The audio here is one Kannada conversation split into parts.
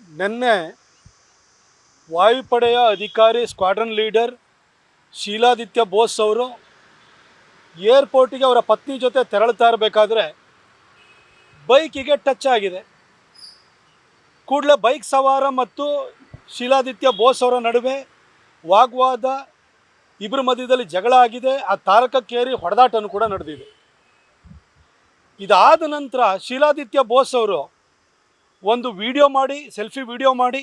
ನಿನ್ನೆ ವಾಯುಪಡೆಯ ಅಧಿಕಾರಿ ಸ್ಕ್ವಾಡ್ರನ್ ಲೀಡರ್ ಶೀಲಾದಿತ್ಯ ಬೋಸ್ ಅವರು ಏರ್ಪೋರ್ಟಿಗೆ ಅವರ ಪತ್ನಿ ಜೊತೆ ತೆರಳುತ್ತಾ ಇರಬೇಕಾದ್ರೆ ಬೈಕಿಗೆ ಟಚ್ ಆಗಿದೆ. ಕೂಡಲೇ ಬೈಕ್ ಸವಾರ ಮತ್ತು ಶೀಲಾದಿತ್ಯ ಬೋಸ್ ಅವರ ನಡುವೆ ವಾಗ್ವಾದ, ಇಬ್ಬರ ಮಧ್ಯದಲ್ಲಿ ಜಗಳ ಆಗಿದೆ. ಆ ತಾರಕಕ್ಕೇರಿ ಹೊಡೆದಾಟನೂ ಕೂಡ ನಡೆದಿದೆ. ಇದಾದ ನಂತರ ಶೀಲಾದಿತ್ಯ ಬೋಸ್ ಅವರು ಒಂದು ವಿಡಿಯೋ ಮಾಡಿ, ಸೆಲ್ಫಿ ವಿಡಿಯೋ ಮಾಡಿ,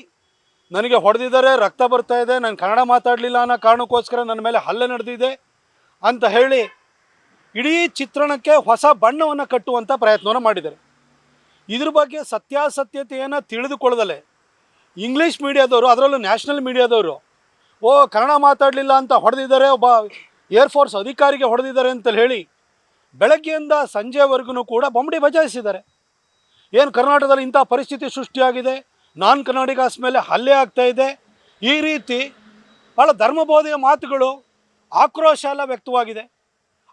ನನಗೆ ಹೊಡೆದಿದ್ದಾರೆ, ರಕ್ತ ಬರ್ತಾ ಇದೆ, ನಾನು ಕನ್ನಡ ಮಾತಾಡಲಿಲ್ಲ ಅನ್ನೋ ಕಾರಣಕ್ಕೋಸ್ಕರ ನನ್ನ ಮೇಲೆ ಹಲ್ಲೆ ನಡೆದಿದೆ ಅಂತ ಹೇಳಿ ಇಡೀ ಚಿತ್ರಣಕ್ಕೆ ಹೊಸ ಬಣ್ಣವನ್ನು ಕಟ್ಟುವಂಥ ಪ್ರಯತ್ನವನ್ನು ಮಾಡಿದ್ದಾರೆ. ಇದ್ರ ಬಗ್ಗೆ ಸತ್ಯಾಸತ್ಯತೆಯನ್ನು ತಿಳಿದುಕೊಳ್ಳದಲೆ ಇಂಗ್ಲೀಷ್ ಮೀಡಿಯಾದವರು, ಅದರಲ್ಲೂ ನ್ಯಾಷನಲ್ ಮೀಡಿಯಾದವರು, ಕನ್ನಡ ಮಾತಾಡಲಿಲ್ಲ ಅಂತ ಹೊಡೆದಿದ್ದಾರೆ, ಒಬ್ಬ ಏರ್ಫೋರ್ಸ್ ಅಧಿಕಾರಿಗೆ ಹೊಡೆದಿದ್ದಾರೆ ಅಂತ ಹೇಳಿ ಬೆಳಗ್ಗೆಯಿಂದ ಸಂಜೆವರೆಗೂ ಕೂಡ ಬೊಂಬಡಿ ಬಜಾಯಿಸಿದ್ದಾರೆ. ಏನು ಕರ್ನಾಟಕದಲ್ಲಿ ಇಂಥ ಪರಿಸ್ಥಿತಿ ಸೃಷ್ಟಿಯಾಗಿದೆ, ನಾನ್ ಕನ್ನಡಿಗಸ್ ಮೇಲೆ ಹಲ್ಲೆ ಆಗ್ತಾ ಇದೆ, ಈ ರೀತಿ ಭಾಳ ಧರ್ಮಬೋಧೆಯ ಮಾತುಗಳು, ಆಕ್ರೋಶ ಎಲ್ಲ ವ್ಯಕ್ತವಾಗಿದೆ.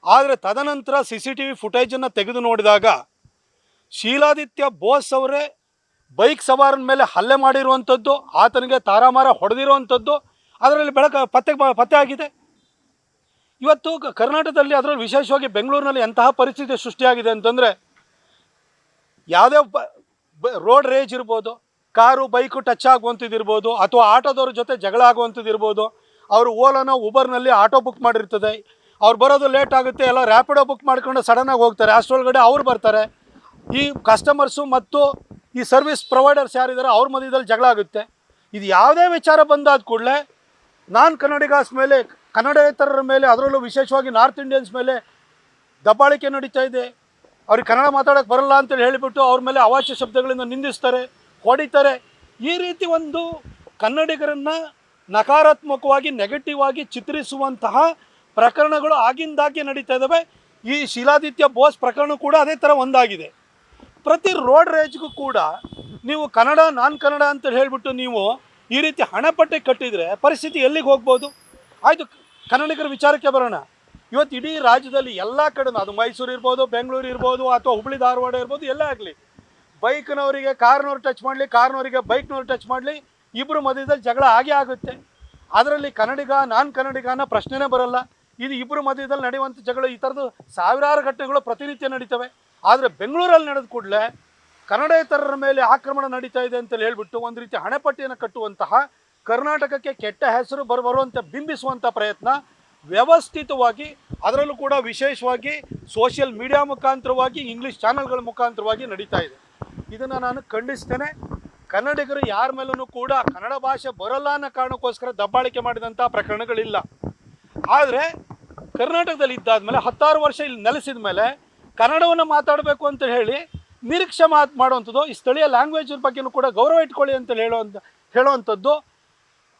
ಆದರೆ ತದನಂತರ CCTV ಫುಟೇಜನ್ನು ತೆಗೆದು ನೋಡಿದಾಗ ಶೀಲಾದಿತ್ಯ ಬೋಸ್ ಅವರೇ ಬೈಕ್ ಸವಾರನ ಮೇಲೆ ಹಲ್ಲೆ ಮಾಡಿರುವಂಥದ್ದು, ಆತನಿಗೆ ತಾರಾಮಾರ ಹೊಡೆದಿರುವಂಥದ್ದು ಅದರಲ್ಲಿ ಪತ್ತೆ ಆಗಿದೆ. ಇವತ್ತು ಕರ್ನಾಟಕದಲ್ಲಿ, ಅದರಲ್ಲಿ ವಿಶೇಷವಾಗಿ ಬೆಂಗಳೂರಿನಲ್ಲಿ ಎಂತಹ ಪರಿಸ್ಥಿತಿ ಸೃಷ್ಟಿಯಾಗಿದೆ ಅಂತಂದರೆ, ಯಾವುದೇ ರೋಡ್ ರೇಜ್ ಇರ್ಬೋದು, ಕಾರು ಬೈಕು ಟಚ್ ಆಗುವಂಥದ್ದಿರ್ಬೋದು, ಅಥವಾ ಆಟೋದವ್ರ ಜೊತೆ ಜಗಳ ಆಗುವಂಥದ್ದಿರ್ಬೋದು. ಅವರು ಓಲಾನೋ ಉಬರ್ನಲ್ಲಿ ಆಟೋ ಬುಕ್ ಮಾಡಿರ್ತದೆ, ಅವ್ರು ಬರೋದು ಲೇಟ್ ಆಗುತ್ತೆ, ಎಲ್ಲ ರ್ಯಾಪಿಡೋ ಬುಕ್ ಮಾಡ್ಕೊಂಡು ಸಡನ್ನಾಗಿ ಹೋಗ್ತಾರೆ, ಅಷ್ಟರೊಳಗಡೆ ಅವ್ರು ಬರ್ತಾರೆ. ಈ ಕಸ್ಟಮರ್ಸು ಮತ್ತು ಈ ಸರ್ವಿಸ್ ಪ್ರೊವೈಡರ್ಸ್ ಯಾರಿದ್ದಾರೆ ಅವ್ರ ಮಧ್ಯದಲ್ಲಿ ಜಗಳ ಆಗುತ್ತೆ. ಇದು ಯಾವುದೇ ವಿಚಾರ ಬಂದಾದ ಕೂಡಲೇ ನಾನ್ ಕನ್ನಡಿಗಸ್ ಮೇಲೆ, ಕನ್ನಡೇತರರ ಮೇಲೆ, ಅದರಲ್ಲೂ ವಿಶೇಷವಾಗಿ ನಾರ್ತ್ ಇಂಡಿಯನ್ಸ್ ಮೇಲೆ ದಬ್ಬಾಳಿಕೆ ನಡೀತಾ ಇದೆ. ಅವ್ರಿಗೆ ಕನ್ನಡ ಮಾತಾಡೋಕ್ಕೆ ಬರಲ್ಲ ಅಂತೇಳಿ ಹೇಳಿಬಿಟ್ಟು ಅವ್ರ ಮೇಲೆ ಅವಾಚ್ಯ ಶಬ್ದಗಳಿಂದ ನಿಂದಿಸ್ತಾರೆ, ಹೊಡಿತಾರೆ. ಈ ರೀತಿ ಒಂದು ಕನ್ನಡಿಗರನ್ನು ನಕಾರಾತ್ಮಕವಾಗಿ, ನೆಗೆಟಿವ್ ಆಗಿ ಚಿತ್ರಿಸುವಂತಹ ಪ್ರಕರಣಗಳು ಆಗಿಂದಾಗಿ ನಡೀತಾ ಇದ್ದಾವೆ. ಈ ಶೀಲಾದಿತ್ಯ ಬೋಸ್ ಪ್ರಕರಣ ಕೂಡ ಅದೇ ಥರ ಒಂದಾಗಿದೆ. ಪ್ರತಿ ರೋಡ್ ರೇಜ್ಗೂ ಕೂಡ ನೀವು ಕನ್ನಡ, ನಾನ್ ಕನ್ನಡ ಅಂತ ಹೇಳಿಬಿಟ್ಟು ನೀವು ಈ ರೀತಿ ಹಣಪಟ್ಟಿ ಕಟ್ಟಿದರೆ ಪರಿಸ್ಥಿತಿ ಎಲ್ಲಿಗೆ ಹೋಗ್ಬೋದು? ಆಯಿತು, ಕನ್ನಡಿಗರ ವಿಚಾರಕ್ಕೆ ಬರೋಣ. ಇವತ್ತು ಇಡೀ ರಾಜ್ಯದಲ್ಲಿ ಎಲ್ಲ ಕಡೆನೂ, ಅದು ಮೈಸೂರು ಇರ್ಬೋದು, ಬೆಂಗಳೂರು ಇರ್ಬೋದು, ಅಥವಾ ಹುಬ್ಬಳ್ಳಿ ಧಾರವಾಡ ಇರ್ಬೋದು, ಎಲ್ಲೇ ಆಗಲಿ, ಬೈಕ್ನವರಿಗೆ ಕಾರ್ನವ್ರು ಟಚ್ ಮಾಡಲಿ, ಕಾರ್ನವರಿಗೆ ಬೈಕ್ನವ್ರು ಟಚ್ ಮಾಡಲಿ, ಇಬ್ಬರು ಮಧ್ಯದಲ್ಲಿ ಜಗಳ ಆಗೇ ಆಗುತ್ತೆ. ಅದರಲ್ಲಿ ಕನ್ನಡಿಗ, ನಾನ್ ಕನ್ನಡಿಗನ ಪ್ರಶ್ನೆನೇ ಬರೋಲ್ಲ. ಇದು ಇಬ್ಬರು ಮಧ್ಯದಲ್ಲಿ ನಡೆಯುವಂಥ ಜಗಳ, ಈ ಥರದ್ದು ಸಾವಿರಾರು ಘಟನೆಗಳು ಪ್ರತಿನಿತ್ಯ ನಡೀತವೆ. ಆದರೆ ಬೆಂಗಳೂರಲ್ಲಿ ನಡೆದ ಕೂಡಲೇ ಕನ್ನಡೇತರರ ಮೇಲೆ ಆಕ್ರಮಣ ನಡೀತಾ ಇದೆ ಅಂತೇಳಿ ಹೇಳ್ಬಿಟ್ಟು ಒಂದು ರೀತಿ ಹಣೆಪಟ್ಟಿಯನ್ನು ಕಟ್ಟುವಂತಹ, ಕರ್ನಾಟಕಕ್ಕೆ ಕೆಟ್ಟ ಹೆಸರು ಬರುವಂತೆ ಬಿಂಬಿಸುವಂಥ ಪ್ರಯತ್ನ ವ್ಯವಸ್ಥಿತವಾಗಿ, ಅದರಲ್ಲೂ ಕೂಡ ವಿಶೇಷವಾಗಿ ಸೋಷಿಯಲ್ ಮೀಡಿಯಾ ಮುಖಾಂತರವಾಗಿ, ಇಂಗ್ಲೀಷ್ ಚಾನಲ್ಗಳ ಮುಖಾಂತರವಾಗಿ ನಡೀತಾ ಇದೆ. ಇದನ್ನು ನಾನು ಖಂಡಿಸ್ತೇನೆ. ಕನ್ನಡಿಗರು ಯಾರ ಮೇಲೂ ಕೂಡ ಕನ್ನಡ ಭಾಷೆ ಬರೋಲ್ಲ ಅನ್ನೋ ಕಾರಣಕ್ಕೋಸ್ಕರ ದಬ್ಬಾಳಿಕೆ ಮಾಡಿದಂಥ ಪ್ರಕರಣಗಳಿಲ್ಲ. ಆದರೆ ಕರ್ನಾಟಕದಲ್ಲಿ ಇದ್ದಾದಮೇಲೆ 16 ವರ್ಷ ಇಲ್ಲಿ ನೆಲೆಸಿದ ಮೇಲೆ ಕನ್ನಡವನ್ನು ಮಾತಾಡಬೇಕು ಅಂತ ಹೇಳಿ ನಿರೀಕ್ಷೆ ಮಾಡುವಂಥದ್ದು, ಈ ಸ್ಥಳೀಯ ಲ್ಯಾಂಗ್ವೇಜ್ ಬಗ್ಗೆಯೂ ಕೂಡ ಗೌರವ ಇಟ್ಕೊಳ್ಳಿ ಅಂತ ಹೇಳುವಂಥದ್ದು,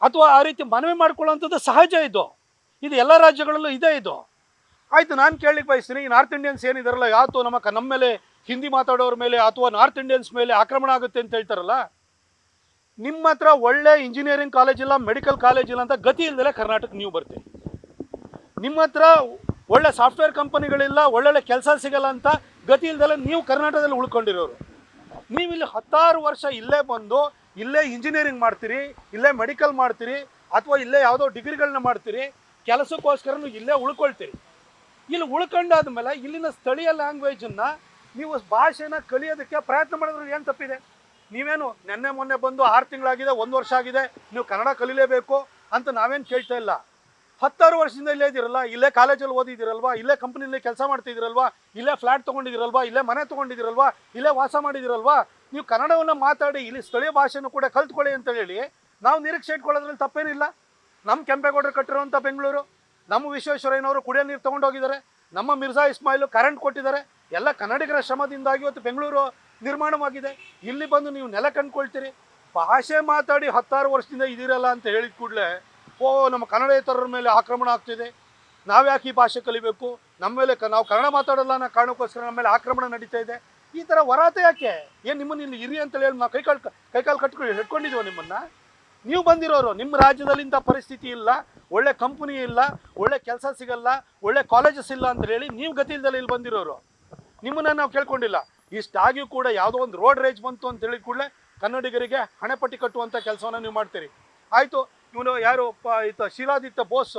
ಅಥವಾ ಆ ರೀತಿ ಮನವಿ ಮಾಡ್ಕೊಳ್ಳುವಂಥದ್ದು ಸಹಜ. ಇದು ಎಲ್ಲ ರಾಜ್ಯಗಳಲ್ಲೂ ಇದೆ. ಇದು ಆಯಿತು, ನಾನು ಕೇಳಲಿಕ್ಕೆ ಬಯಸ್ತೀನಿ, ಈ ನಾರ್ತ್ ಇಂಡಿಯನ್ಸ್ ಏನಿದಾರಲ್ಲ, ಯಾವತ್ತು ನಮ್ಮ ಮೇಲೆ, ಹಿಂದಿ ಮಾತಾಡೋರ ಮೇಲೆ ಅಥವಾ ನಾರ್ತ್ ಇಂಡಿಯನ್ಸ್ ಮೇಲೆ ಆಕ್ರಮಣ ಆಗುತ್ತೆ ಅಂತ ಹೇಳ್ತಾರಲ್ಲ, ನಿಮ್ಮ ಹತ್ರ ಒಳ್ಳೆ ಇಂಜಿನಿಯರಿಂಗ್ ಕಾಲೇಜ್ ಇಲ್ಲ, ಮೆಡಿಕಲ್ ಕಾಲೇಜ್ ಇಲ್ಲ ಅಂತ ಗತಿ ಇಲ್ಲದೆ ಕರ್ನಾಟಕ ನೀವು ಬರ್ತೀರಿ. ನಿಮ್ಮ ಹತ್ರ ಒಳ್ಳೆ ಸಾಫ್ಟ್ವೇರ್ ಕಂಪನಿಗಳಿಲ್ಲ, ಒಳ್ಳೊಳ್ಳೆ ಕೆಲಸ ಸಿಗಲ್ಲ ಅಂತ ಗತಿ ಇಲ್ದಲೆ ನೀವು ಕರ್ನಾಟಕದಲ್ಲಿ ಉಳ್ಕೊಂಡಿರೋರು. ನೀವು ಇಲ್ಲಿ 16 ವರ್ಷ ಇಲ್ಲೇ ಬಂದು ಇಲ್ಲೇ ಇಂಜಿನಿಯರಿಂಗ್ ಮಾಡ್ತೀರಿ, ಇಲ್ಲೇ ಮೆಡಿಕಲ್ ಮಾಡ್ತೀರಿ, ಅಥವಾ ಇಲ್ಲೇ ಯಾವುದೋ ಡಿಗ್ರಿಗಳನ್ನ ಮಾಡ್ತೀರಿ, ಕೆಲಸಕ್ಕೋಸ್ಕರನೂ ಇಲ್ಲೇ ಉಳ್ಕೊಳ್ತೀರಿ. ಇಲ್ಲಿ ಉಳ್ಕೊಂಡಾದ ಮೇಲೆ ಇಲ್ಲಿನ ಸ್ಥಳೀಯ ಲ್ಯಾಂಗ್ವೇಜನ್ನು, ನೀವು ಭಾಷೆನ ಕಲಿಯೋದಕ್ಕೆ ಪ್ರಯತ್ನ ಮಾಡಿದ್ರೆ ಏನು ತಪ್ಪಿದೆ? ನೀವೇನು ನೆನ್ನೆ ಮೊನ್ನೆ ಬಂದು 6 ತಿಂಗಳಾಗಿದೆ, 1 ವರ್ಷ ಆಗಿದೆ, ನೀವು ಕನ್ನಡ ಕಲೀಲೇಬೇಕು ಅಂತ ನಾವೇನು ಕೇಳ್ತಾ ಇಲ್ಲ. 16 ವರ್ಷದಿಂದ ಇಲ್ಲೇ ಇದ್ದೀರಲ್ಲ, ಇಲ್ಲೇ ಕಾಲೇಜಲ್ಲಿ ಓದಿದ್ದೀರಲ್ವಾ, ಇಲ್ಲೇ ಕಂಪ್ನಿಯಲ್ಲಿ ಕೆಲಸ ಮಾಡ್ತಿದ್ದೀರಲ್ವಾ, ಇಲ್ಲೇ ಫ್ಲ್ಯಾಟ್ ತೊಗೊಂಡಿದ್ದೀರಲ್ವಾ, ಇಲ್ಲೇ ಮನೆ ತೊಗೊಂಡಿದ್ದೀರಲ್ವಾ, ಇಲ್ಲೇ ವಾಸ ಮಾಡಿದ್ದೀರಲ್ವಾ, ನೀವು ಕನ್ನಡವನ್ನು ಮಾತಾಡಿ ಇಲ್ಲಿ ಸ್ಥಳೀಯ ಭಾಷೆನೂ ಕೂಡ ಕಲ್ತ್ಕೊಳ್ಳಿ ಅಂತ ಹೇಳಿ ನಾವು ನಿರೀಕ್ಷೆ ಇಟ್ಕೊಳ್ಳೋದ್ರಲ್ಲಿ ತಪ್ಪೇನಿಲ್ಲ. ನಮ್ಮ ಕೆಂಪೇಗೌಡರು ಕಟ್ಟಿರೋಂಥ ಬೆಂಗಳೂರು, ನಮ್ಮ ವಿಶ್ವೇಶ್ವರಯ್ಯನವರು ಕುಡಿಯೋ ನೀರು ತೊಗೊಂಡೋಗಿದ್ದಾರೆ, ನಮ್ಮ ಮಿರ್ಜಾ ಇಸ್ಮಾಯಿಲು ಕರೆಂಟ್ ಕೊಟ್ಟಿದ್ದಾರೆ, ಎಲ್ಲ ಕನ್ನಡಿಗರ ಶ್ರಮದಿಂದಾಗಿ ಇವತ್ತು ಬೆಂಗಳೂರು ನಿರ್ಮಾಣವಾಗಿದೆ. ಇಲ್ಲಿ ಬಂದು ನೀವು ನೆಲ ಕಂಡ್ಕೊಳ್ತೀರಿ, ಭಾಷೆ ಮಾತಾಡಿ 16 ವರ್ಷದಿಂದ ಇದ್ದೀರಲ್ಲ ಅಂತ ಹೇಳಿದ ಕೂಡಲೇ ನಮ್ಮ ಕನ್ನಡೇತರರ ಮೇಲೆ ಆಕ್ರಮಣ ಆಗ್ತಿದೆ, ನಾವ್ಯಾಕೆ ಈ ಭಾಷೆ ಕಲಿಬೇಕು, ನಮ್ಮ ಮೇಲೆ ನಾವು ಕನ್ನಡ ಮಾತಾಡಲ್ಲ ಅನ್ನೋ ಕಾರಣಕ್ಕೋಸ್ಕರ ನಮ್ಮ ಮೇಲೆ ಆಕ್ರಮಣ ನಡೀತಾ ಇದೆ. ಈ ಥರ ವರಾತೆ ಯಾಕೆ? ಏನು ನಿಮ್ಮನ್ನು ಇಲ್ಲಿ ಇರಿ ಅಂತೇಳಿ ಹೇಳಿ ನಾವು ಕೈಕಾಲು ಇಟ್ಕೊಂಡಿದ್ದೀವೋ ನಿಮ್ಮನ್ನು? ನೀವು ಬಂದಿರೋರು, ನಿಮ್ಮ ರಾಜ್ಯದಲ್ಲಿ ಇಂಥ ಪರಿಸ್ಥಿತಿ ಇಲ್ಲ, ಒಳ್ಳೆ ಕಂಪನಿ ಇಲ್ಲ, ಒಳ್ಳೆ ಕೆಲಸ ಸಿಗಲ್ಲ, ಒಳ್ಳೆ ಕಾಲೇಜಸ್ ಇಲ್ಲ ಅಂತ ಹೇಳಿ ನೀವು ಗತಿ ಇಲ್ದಲ್ಲ ಇಲ್ಲಿ ಬಂದಿರೋರು. ನಿಮ್ಮನ್ನು ನಾವು ಕೇಳ್ಕೊಂಡಿಲ್ಲ. ಇಷ್ಟಾಗಿಯೂ ಕೂಡ ಯಾವುದೋ ಒಂದು ರೋಡ್ ರೇಜ್ ಬಂತು ಅಂತ ಹೇಳಿ ಕೂಡಲೇ ಕನ್ನಡಿಗರಿಗೆ ಹಣೆಪಟ್ಟಿ ಕಟ್ಟುವಂಥ ಕೆಲಸವನ್ನು ನೀವು ಮಾಡ್ತೀರಿ. ಆಯಿತು, ಇವನು ಯಾರು ಶೀಲಾದಿತ್ಯ ಬೋಸ್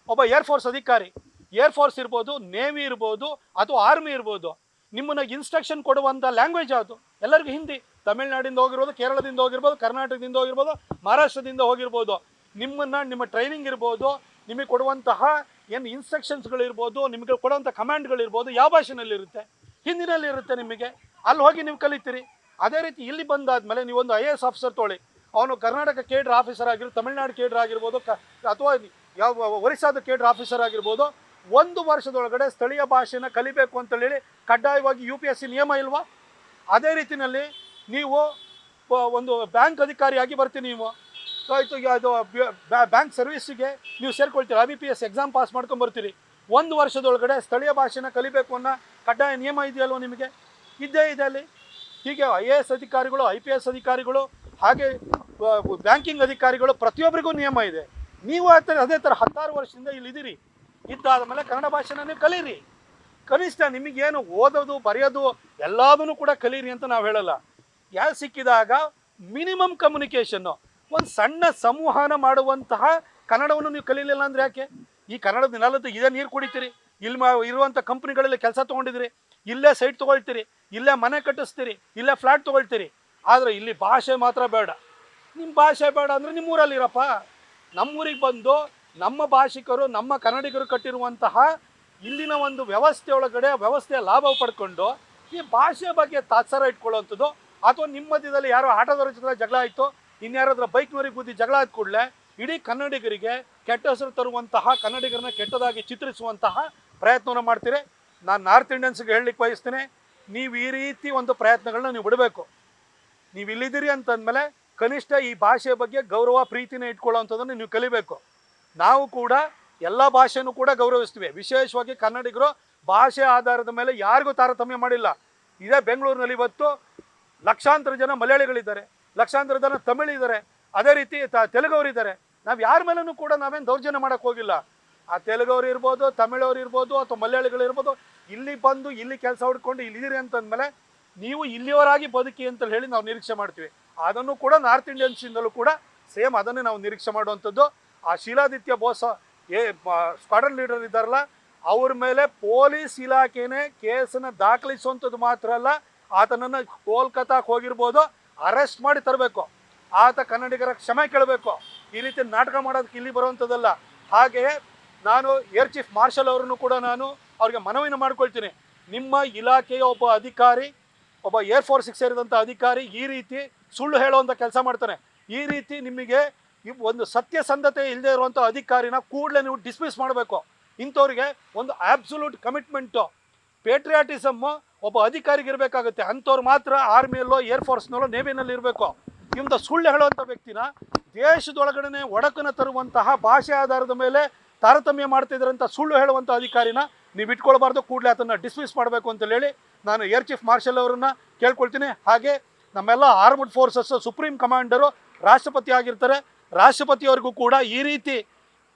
ಒಬ್ಬ ಏರ್ಫೋರ್ಸ್ ಅಧಿಕಾರಿ. ಏರ್ಫೋರ್ಸ್ ಇರ್ಬೋದು, ನೇವಿ ಇರ್ಬೋದು, ಅಥವಾ ಆರ್ಮಿ ಇರ್ಬೋದು. ನಿಮ್ಮನ್ನು ಇನ್ಸ್ಟ್ರಕ್ಷನ್ ಕೊಡುವಂಥ ಲ್ಯಾಂಗ್ವೇಜ್ ಅದು ಎಲ್ಲರಿಗೂ ಹಿಂದಿ. ತಮಿಳ್ನಾಡಿಂದ ಹೋಗಿರ್ಬೋದು, ಕೇರಳದಿಂದ ಹೋಗಿರ್ಬೋದು, ಕರ್ನಾಟಕದಿಂದ ಹೋಗಿರ್ಬೋದು, ಮಹಾರಾಷ್ಟ್ರದಿಂದ ಹೋಗಿರ್ಬೋದು. ನಿಮ್ಮ ಟ್ರೈನಿಂಗ್ ಇರ್ಬೋದು, ನಿಮಗೆ ಕೊಡುವಂತಹ ಏನು ಇನ್ಸ್ಟ್ರಕ್ಷನ್ಸ್ಗಳಿರ್ಬೋದು, ನಿಮಗೆ ಕೊಡುವಂಥ ಕಮಾಂಡ್ಗಳಿರ್ಬೋದು, ಯಾವ ಭಾಷೆನಲ್ಲಿರುತ್ತೆ? ಹಿಂದಿನಲ್ಲಿರುತ್ತೆ. ನಿಮಗೆ ಅಲ್ಲಿ ಹೋಗಿ ನೀವು ಕಲಿತೀರಿ. ಅದೇ ರೀತಿ ಇಲ್ಲಿ ಬಂದಾದ್ಮೇಲೆ ನೀವೊಂದು IAS ಆಫೀಸರ್ ತೊಗೊಳ್ಳಿ. ಅವನು ಕರ್ನಾಟಕ ಕೇಡರ್ ಆಫೀಸರ್ ಆಗಿರ್ಬೋದು, ತಮಿಳ್ನಾಡು ಕೇಡರ್ ಆಗಿರ್ಬೋದು, ಅಥವಾ ಯಾವ ಒರಿಸ್ಸಾದ ಕೇಡರ್ ಆಫೀಸರ್ ಆಗಿರ್ಬೋದು. 1 ವರ್ಷದೊಳಗಡೆ ಸ್ಥಳೀಯ ಭಾಷೆನ ಕಲಿಬೇಕು ಅಂತೇಳಿ ಕಡ್ಡಾಯವಾಗಿ UPSC ನಿಯಮ ಇಲ್ವಾ? ಅದೇ ರೀತಿಯಲ್ಲಿ ನೀವು ಒಂದು ಬ್ಯಾಂಕ್ ಅಧಿಕಾರಿಯಾಗಿ ಬರ್ತೀನಿ ನೀವು. ಆಯಿತು, ಅದು ಬ್ಯಾಂಕ್ ಸರ್ವಿಸಿಗೆ ನೀವು ಸೇರ್ಕೊಳ್ತೀರಿ. IBPS ಎಕ್ಸಾಮ್ ಪಾಸ್ ಮಾಡ್ಕೊಂಬರ್ತೀರಿ. 1 ವರ್ಷದೊಳಗಡೆ ಸ್ಥಳೀಯ ಭಾಷೆನ ಕಲಿಬೇಕು ಅನ್ನೋ ಕಡ್ಡಾಯ ನಿಯಮ ಇದೆಯಲ್ವ ನಿಮಗೆ? ಇದ್ದೇ ಇದೆ ಅಲ್ಲಿ. ಹೀಗೆ IAS ಅಧಿಕಾರಿಗಳು, IPS ಅಧಿಕಾರಿಗಳು, ಹಾಗೆ ಬ್ಯಾಂಕಿಂಗ್ ಅಧಿಕಾರಿಗಳು, ಪ್ರತಿಯೊಬ್ಬರಿಗೂ ನಿಯಮ ಇದೆ. ನೀವು ಅದೇ ಥರ 16 ವರ್ಷದಿಂದ ಇಲ್ಲಿದ್ದೀರಿ. ಇದ್ದಾದ ಮೇಲೆ ಕನ್ನಡ ಭಾಷೆನ ನೀವು ಕಲೀರಿ. ಕನಿಷ್ಠ ನಿಮಗೇನು ಓದೋದು ಬರೆಯೋದು ಎಲ್ಲದನ್ನು ಕೂಡ ಕಲೀರಿ ಅಂತ ನಾವು ಹೇಳಲ್ಲ. ಯಾರು ಸಿಕ್ಕಿದಾಗ ಮಿನಿಮಮ್ ಕಮ್ಯುನಿಕೇಷನ್ನು, ಒಂದು ಸಣ್ಣ ಸಂವಹನ ಮಾಡುವಂತಹ ಕನ್ನಡವನ್ನು ನೀವು ಕಲೀಲಿಲ್ಲ ಅಂದರೆ ಯಾಕೆ? ಈ ಕನ್ನಡದ ನೆಲದ ಇದೇ ನೀರು ಕುಡಿತೀರಿ, ಇಲ್ಲಿ ಇರುವಂಥ ಕಂಪ್ನಿಗಳಲ್ಲಿ ಕೆಲಸ ತೊಗೊಂಡಿದ್ದೀರಿ, ಇಲ್ಲೇ ಸೈಟ್ ತೊಗೊಳ್ತೀರಿ, ಇಲ್ಲೇ ಮನೆ ಕಟ್ಟಿಸ್ತೀರಿ, ಇಲ್ಲೇ ಫ್ಲ್ಯಾಟ್ ತೊಗೊಳ್ತೀರಿ. ಆದರೆ ಇಲ್ಲಿ ಭಾಷೆ ಮಾತ್ರ ಬೇಡ. ನಿಮ್ಮ ಭಾಷೆ ಬೇಡ ಅಂದರೆ ನಿಮ್ಮೂರಲ್ಲಿರಪ್ಪ. ನಮ್ಮೂರಿಗೆ ಬಂದು ನಮ್ಮ ಭಾಷಿಕರು, ನಮ್ಮ ಕನ್ನಡಿಗರು ಕಟ್ಟಿರುವಂತಹ ಇಲ್ಲಿನ ಒಂದು ವ್ಯವಸ್ಥೆಯ ಲಾಭ ಪಡ್ಕೊಂಡು ಈ ಭಾಷೆ ಬಗ್ಗೆ ತಾತ್ಸಾರ ಇಟ್ಕೊಳ್ಳುವಂಥದ್ದು, ಅಥವಾ ನಿಮ್ಮ ಮಧ್ಯದಲ್ಲಿ ಯಾರೋ ಆಟೋದವ್ರ ಜೊತೆ ಜಗಳ ಆಯಿತು, ಇನ್ಯಾರಾದ್ರೂ ಬೈಕ್ನವರಿಗೆ ಬುದ್ಧಿ ಜಗಳ ಆದ ಕೂಡಲೇ ಇಡೀ ಕನ್ನಡಿಗರಿಗೆ ಕೆಟ್ಟ ಹೆಸರು ತರುವಂತಹ, ಕನ್ನಡಿಗರನ್ನ ಕೆಟ್ಟದಾಗಿ ಚಿತ್ರಿಸುವಂತಹ ಪ್ರಯತ್ನವನ್ನು ಮಾಡ್ತೀರಿ. ನಾನು ನಾರ್ತ್ ಇಂಡಿಯನ್ಸ್ಗೆ ಹೇಳಲಿಕ್ಕೆ ಬಯಸ್ತೇನೆ, ನೀವು ಈ ರೀತಿ ಒಂದು ಪ್ರಯತ್ನಗಳನ್ನ ನೀವು ಬಿಡಬೇಕು. ನೀವು ಇಲ್ಲಿದ್ದೀರಿ ಅಂತಂದಮೇಲೆ ಕನಿಷ್ಠ ಈ ಭಾಷೆಯ ಬಗ್ಗೆ ಗೌರವ ಪ್ರೀತಿನ ಇಟ್ಕೊಳ್ಳೋವಂಥದ್ದನ್ನು ನೀವು ಕಲಿಬೇಕು. ನಾವು ಕೂಡ ಎಲ್ಲ ಭಾಷೆನೂ ಕೂಡ ಗೌರವಿಸ್ತೀವಿ. ವಿಶೇಷವಾಗಿ ಕನ್ನಡಿಗರು ಭಾಷೆ ಆಧಾರದ ಮೇಲೆ ಯಾರಿಗೂ ತಾರತಮ್ಯ ಮಾಡಿಲ್ಲ. ಇದೇ ಬೆಂಗಳೂರಿನಲ್ಲಿ ಇವತ್ತು ಲಕ್ಷಾಂತರ ಜನ ಮಲಯಾಳಿಗಳಿದ್ದಾರೆ, ಲಕ್ಷಾಂತರ ಜನ ತಮಿಳಿದ್ದಾರೆ, ಅದೇ ರೀತಿ ತೆಲುಗವರಿದ್ದಾರೆ. ನಾವು ಯಾರ ಮೇಲೂ ಕೂಡ ನಾವೇನು ದೌರ್ಜನ್ಯ ಮಾಡೋಕ್ಕೆ ಹೋಗಿಲ್ಲ. ಆ ತೆಲುಗವ್ರು ಇರ್ಬೋದು, ತಮಿಳವ್ರು ಇರ್ಬೋದು, ಅಥವಾ ಮಲಯಾಳಿಗಳಿರ್ಬೋದು, ಇಲ್ಲಿ ಬಂದು ಇಲ್ಲಿ ಕೆಲಸ ಹುಡ್ಕೊಂಡು ಇಲ್ಲಿದ್ದೀರಿ ಅಂತಂದಮೇಲೆ ನೀವು ಇಲ್ಲಿಯವರಾಗಿ ಬದುಕಿ ಅಂತ ಹೇಳಿ ನಾವು ನಿರೀಕ್ಷೆ ಮಾಡ್ತೀವಿ. ಅದನ್ನು ಕೂಡ ನಾರ್ತ್ ಇಂಡಿಯನ್ಸಿಂದಲೂ ಕೂಡ ಸೇಮ್ ಅದನ್ನೇ ನಾವು ನಿರೀಕ್ಷೆ ಮಾಡುವಂಥದ್ದು. ಆ ಶೀಲಾದಿತ್ಯ ಬೋಸ್ ಸ್ಕ್ವಾಡ್ರನ್ ಲೀಡರ್ ಇದ್ದಾರಲ್ಲ, ಅವ್ರ ಮೇಲೆ ಪೊಲೀಸ್ ಇಲಾಖೆನೇ ಕೇಸನ್ನು ದಾಖಲಿಸುವಂಥದ್ದು ಮಾತ್ರ ಅಲ್ಲ, ಆತನನ್ನು ಕೋಲ್ಕತ್ತಾಕ್ಕೆ ಹೋಗಿರ್ಬೋದು ಅರೆಸ್ಟ್ ಮಾಡಿ ತರಬೇಕು. ಆತ ಕನ್ನಡಿಗರ ಕ್ಷಮೆ ಕೇಳಬೇಕು. ಈ ರೀತಿ ನಾಟಕ ಮಾಡೋದಕ್ಕೆ ಇಲ್ಲಿ ಬರುವಂಥದ್ದಲ್ಲ. ಹಾಗೆಯೇ ನಾನು ಏರ್ ಚೀಫ್ ಮಾರ್ಷಲ್ ಅವರನ್ನು ಕೂಡ ನಾನು ಅವ್ರಿಗೆ ಮನವಿನ ಮಾಡ್ಕೊಳ್ತೀನಿ. ನಿಮ್ಮ ಇಲಾಖೆಯ ಒಬ್ಬ ಅಧಿಕಾರಿ, ಒಬ್ಬ ಏರ್ಫೋರ್ಸಿಗೆ ಸೇರಿದಂಥ ಅಧಿಕಾರಿ ಈ ರೀತಿ ಸುಳ್ಳು ಹೇಳುವಂಥ ಕೆಲಸ ಮಾಡ್ತಾನೆ. ಈ ರೀತಿ ನಿಮಗೆ ಒಂದು ಸತ್ಯಸಂಧತೆ ಇಲ್ಲದೆ ಇರುವಂಥ ಅಧಿಕಾರಿನ ಕೂಡಲೇ ನೀವು ಡಿಸ್ಮಿಸ್ ಮಾಡಬೇಕು. ಇಂಥವ್ರಿಗೆ ಒಂದು ಆಬ್ಸಲ್ಯೂಟ್ ಕಮಿಟ್ಮೆಂಟು, ಪೇಟ್ರಿಯಾಟಿಸಮ್ಮು ಒಬ್ಬ ಅಧಿಕಾರಿಗೆ ಇರಬೇಕಾಗುತ್ತೆ. ಅಂಥವ್ರು ಮಾತ್ರ ಆರ್ಮಿಯಲ್ಲೋ, ಏರ್ಫೋರ್ಸ್ನಲ್ಲೋ, ನೇವಿನಲ್ಲಿ ಇರಬೇಕು. ಇಂಥ ಸುಳ್ಳು ಹೇಳುವಂಥ ವ್ಯಕ್ತಿನ ದೇಶದೊಳಗಡೆ ಒಡಕನ್ನು ತರುವಂತಹ ಭಾಷೆ ಆಧಾರದ ಮೇಲೆ ತಾರತಮ್ಯ ಮಾಡ್ತಿದ್ರಂಥ ಸುಳ್ಳು ಹೇಳುವಂಥ ಅಧಿಕಾರಿನ ನೀವು ಇಟ್ಕೊಳ್ಬಾರ್ದು. ಕೂಡಲೇ ಅದನ್ನು ಡಿಸ್ಮಿಸ್ ಮಾಡಬೇಕು ಅಂತೇಳಿ ನಾನು ಏರ್ ಚೀಫ್ ಮಾರ್ಷಲ್ ಅವರನ್ನು ಕೇಳ್ಕೊಳ್ತೀನಿ. ಹಾಗೆ ನಮ್ಮೆಲ್ಲ ಆರ್ಮ್ಡ್ ಫೋರ್ಸಸ್ ಸುಪ್ರೀಂ ಕಮಾಂಡರು ರಾಷ್ಟ್ರಪತಿ ಆಗಿರ್ತಾರೆ. ರಾಷ್ಟ್ರಪತಿಯವರಿಗೂ ಕೂಡ ಈ ರೀತಿ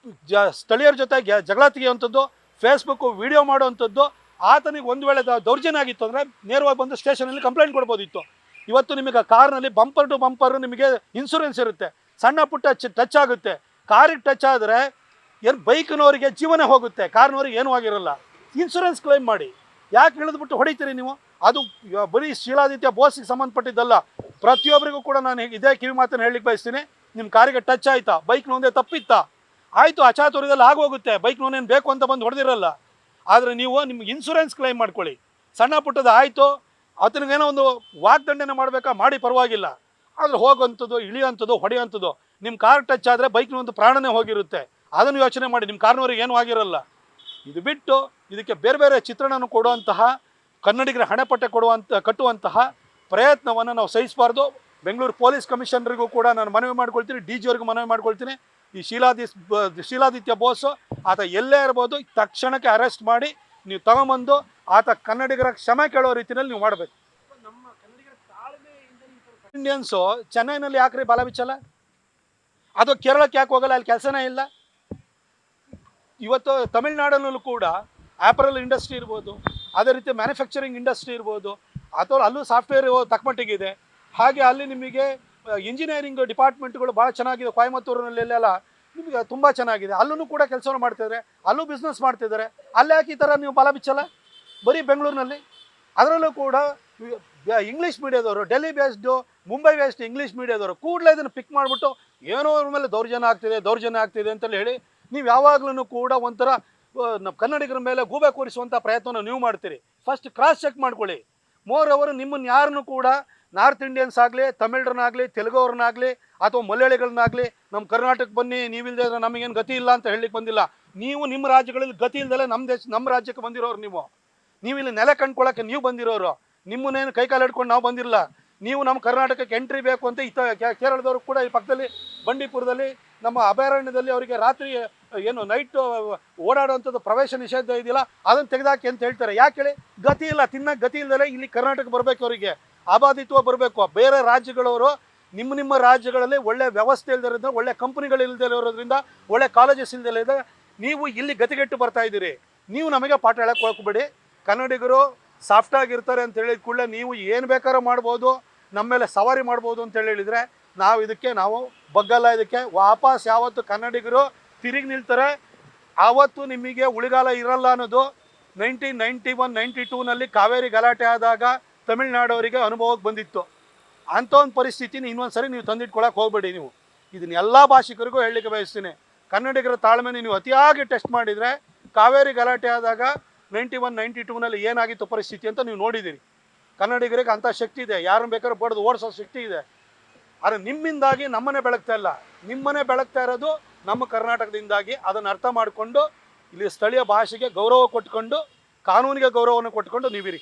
ಸ್ಥಳೀಯರ ಜೊತೆ ಜಗಳ ತೆಗೆಯುವಂಥದ್ದು, ಫೇಸ್ಬುಕ್ಕು ವಿಡಿಯೋ ಮಾಡುವಂಥದ್ದು, ಆತನಿಗೆ ಒಂದು ವೇಳೆ ದೌರ್ಜನ್ಯ ಆಗಿತ್ತು ಅಂದರೆ ನೇರವಾಗಿ ಬಂದು ಸ್ಟೇಷನಲ್ಲಿ ಕಂಪ್ಲೇಂಟ್ ಕೊಡ್ಬೋದಿತ್ತು. ಇವತ್ತು ನಿಮಗೆ ಕಾರ್ನಲ್ಲಿ ಬಂಪರ್ ಟು ಬಂಪರ್ ನಿಮಗೆ ಇನ್ಶೂರೆನ್ಸ್ ಇರುತ್ತೆ. ಸಣ್ಣ ಪುಟ್ಟ ಟಚ್ ಆಗುತ್ತೆ. ಕಾರಿಗೆ ಟಚ್ ಆದರೆ ಏನು ಬೈಕ್ನವರಿಗೆ ಜೀವನ ಹೋಗುತ್ತೆ, ಕಾರ್ನವ್ರಿಗೆ ಏನೂ ಆಗಿರಲ್ಲ. ಇನ್ಶೂರೆನ್ಸ್ ಕ್ಲೈಮ್ ಮಾಡಿ. ಯಾಕೆ ಇಳಿದ್ಬಿಟ್ಟು ಹೊಡಿತೀರಿ ನೀವು? ಅದು ಬರೀ ಶೀಲಾದಿತ್ಯ ಬೋಸ್ಗೆ ಸಂಬಂಧಪಟ್ಟಿದ್ದಲ್ಲ, ಪ್ರತಿಯೊಬ್ಬರಿಗೂ ಕೂಡ ನಾನು ಇದೇ ಕಿವಿ ಮಾತನ್ನು ಹೇಳಲಿಕ್ಕೆ ಬಯಸ್ತೀನಿ. ನಿಮ್ಮ ಕಾರಿಗೆ ಟಚ್ ಆಯಿತಾ, ಬೈಕ್ನೊಂದೇ ತಪ್ಪಿತ್ತಾ, ಆಯಿತು, ಅಚಾತುರ್ಯದಲ್ಲಿ ಆಗೋಗುತ್ತೆ. ಬೈಕ್ನವನೇನು ಬೇಕು ಅಂತ ಬಂದು ಹೊಡೆದಿರಲ್ಲ. ಆದರೆ ನೀವು ನಿಮ್ಗೆ ಇನ್ಶೂರೆನ್ಸ್ ಕ್ಲೈಮ್ ಮಾಡ್ಕೊಳ್ಳಿ. ಸಣ್ಣ ಪುಟ್ಟದ ಆಯಿತು, ಆತನಿಗೇನೋ ಒಂದು ವಾಗ್ದಂಡನೆ ಮಾಡಬೇಕಾ ಮಾಡಿ, ಪರವಾಗಿಲ್ಲ. ಆದರೆ ಹೋಗುವಂಥದ್ದು, ಇಳಿಯುವಂಥದ್ದು, ಹೊಡೆಯುವಂಥದ್ದು, ನಿಮ್ಮ ಕಾರ್ ಟಚ್ ಆದರೆ ಬೈಕ್ನ ಒಂದು ಪ್ರಾಣನೇ ಹೋಗಿರುತ್ತೆ. ಅದನ್ನು ಯೋಚನೆ ಮಾಡಿ. ನಿಮ್ಮ ಕಾರ್ನವರಿಗೆ ಏನೂ ಆಗಿರಲ್ಲ. ಇದು ಬಿಟ್ಟು ಇದಕ್ಕೆ ಬೇರೆ ಬೇರೆ ಚಿತ್ರಣನ ಕೊಡುವಂತಹ, ಕನ್ನಡಿಗರ ಹಣೆಪಟ್ಟೆ ಕಟ್ಟುವಂತಹ ಪ್ರಯತ್ನವನ್ನು ನಾವು ಸಹಿಸಬಾರ್ದು. ಬೆಂಗಳೂರು ಪೊಲೀಸ್ ಕಮಿಷನರಿಗೂ ಕೂಡ ನಾನು ಮನವಿ ಮಾಡ್ಕೊಳ್ತೀನಿ, DG ಅವ್ರಿಗೂ ಮನವಿ ಮಾಡ್ಕೊಳ್ತೀನಿ. ಈ ಶೀಲಾದಿತ್ಯ ಬೋಸು ಆತ ಎಲ್ಲೇ ಇರ್ಬೋದು, ತಕ್ಷಣಕ್ಕೆ ಅರೆಸ್ಟ್ ಮಾಡಿ ನೀವು ತಗೊಂಬಂದು ಆತ ಕನ್ನಡಿಗರ ಕ್ಷಮೆ ಕೇಳೋ ರೀತಿಯಲ್ಲಿ ನೀವು ಮಾಡಬೇಕು. ಇಂಡಿಯನ್ಸು ಚೆನ್ನೈನಲ್ಲಿ ಯಾಕ್ರಿ ಬಾಲ ಬಿಚ್ಚಲ್ಲ? ಅದು ಕೇರಳಕ್ಕೆ ಯಾಕೆ ಹೋಗಲ್ಲ? ಅಲ್ಲಿ ಕೆಲಸನೇ ಇಲ್ಲ. ಇವತ್ತು ತಮಿಳ್ನಾಡಲ್ಲೂ ಕೂಡ ಆ್ಯಪರಲ್ ಇಂಡಸ್ಟ್ರಿ ಇರ್ಬೋದು, ಅದೇ ರೀತಿ ಮ್ಯಾನುಫ್ಯಾಕ್ಚರಿಂಗ್ ಇಂಡಸ್ಟ್ರಿ ಇರ್ಬೋದು, ಅಥವಾ ಅಲ್ಲೂ ಸಾಫ್ಟ್ವೇರ್ ತಕ್ಕಮಟ್ಟಿಗಿದೆ. ಹಾಗೆ ಅಲ್ಲಿ ನಿಮಗೆ ಇಂಜಿನಿಯರಿಂಗ್ ಡಿಪಾರ್ಟ್ಮೆಂಟ್ಗಳು ಭಾಳ ಚೆನ್ನಾಗಿದೆ. ಕೊಯಮತ್ತೂರಿನಲ್ಲೆಲ್ಲ ನಿಮಗೆ ತುಂಬ ಚೆನ್ನಾಗಿದೆ. ಅಲ್ಲೂ ಕೂಡ ಕೆಲಸವನ್ನು ಮಾಡ್ತಿದ್ದಾರೆ, ಅಲ್ಲೂ ಬಿಸ್ನೆಸ್ ಮಾಡ್ತಿದ್ದಾರೆ. ಅಲ್ಲಿ ಯಾಕೆ ಈ ಥರ ನೀವು ಬಲ ಬಿಚ್ಚಲ್ಲ? ಬರೀ ಬೆಂಗಳೂರಿನಲ್ಲಿ ಅದರಲ್ಲೂ ಕೂಡ ಇಂಗ್ಲೀಷ್ ಮೀಡಿಯಾದವರು, Delhi based, Mumbai based English ಮೀಡಿಯಾದವರು ಕೂಡಲೇ ಇದನ್ನು ಪಿಕ್ ಮಾಡಿಬಿಟ್ಟು ಏನೋ ಅವ್ರ ಮೇಲೆ ದೌರ್ಜನ್ಯ ಆಗ್ತಿದೆ ಅಂತಲೇ ಹೇಳಿ ನೀವು ಯಾವಾಗಲೂ ಕೂಡ ಒಂಥರ ನಮ್ಮ ಕನ್ನಡಿಗರ ಮೇಲೆ ಗೂಬೆ ಕೂರಿಸುವಂಥ ಪ್ರಯತ್ನವನ್ನು ನೀವು ಮಾಡ್ತೀರಿ. ಫಸ್ಟ್ ಕ್ರಾಸ್ ಚೆಕ್ ಮಾಡ್ಕೊಳ್ಳಿ. ಮೋರ್ ಅವರು ನಿಮ್ಮನ್ನು ಯಾರನ್ನು ಕೂಡ ನಾರ್ತ್ ಇಂಡಿಯನ್ಸ್ ಆಗಲಿ, ತಮಿಳರನ್ನಾಗಲಿ, ತೆಲುಗುವ್ರನ್ನಾಗಲಿ ಅಥವಾ ಮಲಯಾಳಿಗಳನ್ನಾಗಲಿ ನಮ್ಮ ಕರ್ನಾಟಕಕ್ಕೆ ಬನ್ನಿ, ನೀವಿಲ್ಲದೆ ಇದ್ರೆ ನಮಗೇನು ಗತಿ ಇಲ್ಲ ಅಂತ ಹೇಳಲಿಕ್ಕೆ ಬಂದಿಲ್ಲ. ನೀವು ನಿಮ್ಮ ರಾಜ್ಯಗಳಲ್ಲಿ ಗತಿ ಇಲ್ದಲೆ ನಮ್ಮ ರಾಜ್ಯಕ್ಕೆ ಬಂದಿರೋರು. ನೀವು ಇಲ್ಲಿ ನೆಲೆ ಕಂಡ್ಕೊಳ್ಳೋಕ್ಕೆ ನೀವು ಬಂದಿರೋರು. ನಿಮ್ಮನ್ನೇನು ಕೈಕಾಲು ಹಿಡ್ಕೊಂಡು ನಾವು ಬಂದಿರಲ್ಲ. ನೀವು ನಮ್ಮ ಕರ್ನಾಟಕಕ್ಕೆ ಎಂಟ್ರಿ ಬೇಕು ಅಂತ ಕೇರಳದವರು ಕೂಡ ಈ ಪಕ್ಕದಲ್ಲಿ ಬಂಡೀಪುರದಲ್ಲಿ ನಮ್ಮ ಅಭಯಾರಣ್ಯದಲ್ಲಿ ಅವರಿಗೆ ರಾತ್ರಿ ಏನು ನೈಟ್ ಓಡಾಡುವಂಥದ್ದು ಪ್ರವೇಶ ನಿಷೇಧ ಇದೆಯಲ್ಲ, ಅದನ್ನು ತೆಗೆದಾಕಿ ಅಂತ ಹೇಳ್ತಾರೆ. ಯಾಕೆ ಹೇಳಿ? ಗತಿ ಇಲ್ಲ, ತಿನ್ನಕ್ಕೆ ಗತಿ ಇಲ್ದಲೆ ಇಲ್ಲಿ ಕರ್ನಾಟಕ ಬರಬೇಕು, ಅವರಿಗೆ ಆಬಾದಿತ್ವ ಬರಬೇಕು. ಬೇರೆ ರಾಜ್ಯಗಳವರು ನಿಮ್ಮ ರಾಜ್ಯಗಳಲ್ಲಿ ಒಳ್ಳೆ ವ್ಯವಸ್ಥೆ ಇಲ್ಲದಿರೋದ್ರಿಂದ, ಒಳ್ಳೆ ಕಂಪ್ನಿಗಳು ಇಲ್ಲದೆ ಇರೋದ್ರಿಂದ, ಒಳ್ಳೆ ಕಾಲೇಜಸ್ ಇಲ್ಲದೆ ನೀವು ಇಲ್ಲಿ ಗತಿಗೆಟ್ಟು ಬರ್ತಾ ಇದ್ದೀರಿ. ನೀವು ನಮಗೆ ಪಾಠ ಹೇಳಕ್ಕೆ ಹೋಗ್ಬೇಡಿ. ಕನ್ನಡಿಗರು ಸಾಫ್ಟಾಗಿರ್ತಾರೆ ಅಂತ ಹೇಳಿದ ಕೂಡಲೇ ನೀವು ಏನು ಬೇಕಾದ್ರೂ ಮಾಡ್ಬೋದು, ನಮ್ಮ ಮೇಲೆ ಸವಾರಿ ಮಾಡ್ಬೋದು ಅಂತ ಹೇಳಿದರೆ ನಾವು ಬಗ್ಗಲ್ಲ. ಇದಕ್ಕೆ ವಾಪಸ್ ಯಾವತ್ತು ಕನ್ನಡಿಗರು ತಿರುಗಿ ನಿಲ್ತಾರೆ ಆವತ್ತು ನಿಮಗೆ ಉಳಿಗಾಲ ಇರಲ್ಲ ಅನ್ನೋದು 1991-92ನಲ್ಲಿ ಕಾವೇರಿ ಗಲಾಟೆ ಆದಾಗ ತಮಿಳ್ನಾಡವರಿಗೆ ಅನುಭವಕ್ಕೆ ಬಂದಿತ್ತು. ಅಂಥ ಒಂದು ಪರಿಸ್ಥಿತಿನ ಇನ್ನೊಂದು ಸರಿ ನೀವು ತಂದಿಟ್ಕೊಳಕ್ಕೆ ಹೋಗ್ಬೇಡಿ. ನೀವು ಇದನ್ನೆಲ್ಲ ಭಾಷಿಕರಿಗೂ ಹೇಳಲಿಕ್ಕೆ ಬಯಸ್ತೀನಿ. ಕನ್ನಡಿಗರ ತಾಳ್ಮೆನ ನೀವು ಅತಿಯಾಗಿ ಟೆಸ್ಟ್ ಮಾಡಿದರೆ ಕಾವೇರಿ ಗಲಾಟೆ ಆದಾಗ 91-92ನಲ್ಲಿ ಏನಾಗಿತ್ತು ಪರಿಸ್ಥಿತಿ ಅಂತ ನೀವು ನೋಡಿದ್ದೀರಿ. ಕನ್ನಡಿಗರಿಗೆ ಅಂಥ ಶಕ್ತಿ ಇದೆ, ಯಾರನ್ನು ಬೇಕಾದ್ರೂ ಬಡ್ದು ಓಡಿಸೋ ಶಕ್ತಿ ಇದೆ. ಆದರೆ ನಿಮ್ಮಿಂದಾಗಿ ನಮ್ಮನೆ ಬೆಳಗ್ತಾ ಇಲ್ಲ. ನಿಮ್ಮನೆ ಬೆಳಗ್ತಾ ಇರೋದು ನಮ್ಮ ಕರ್ನಾಟಕದಿಂದಾಗಿ. ಅದನ್ನು ಅರ್ಥ ಮಾಡಿಕೊಂಡು ಇಲ್ಲಿ ಸ್ಥಳೀಯ ಭಾಷೆಗೆ ಗೌರವ ಕೊಟ್ಕೊಂಡು, ಕಾನೂನಿಗೆ ಗೌರವವನ್ನು ಕೊಟ್ಕೊಂಡು ನೀವಿರಿ.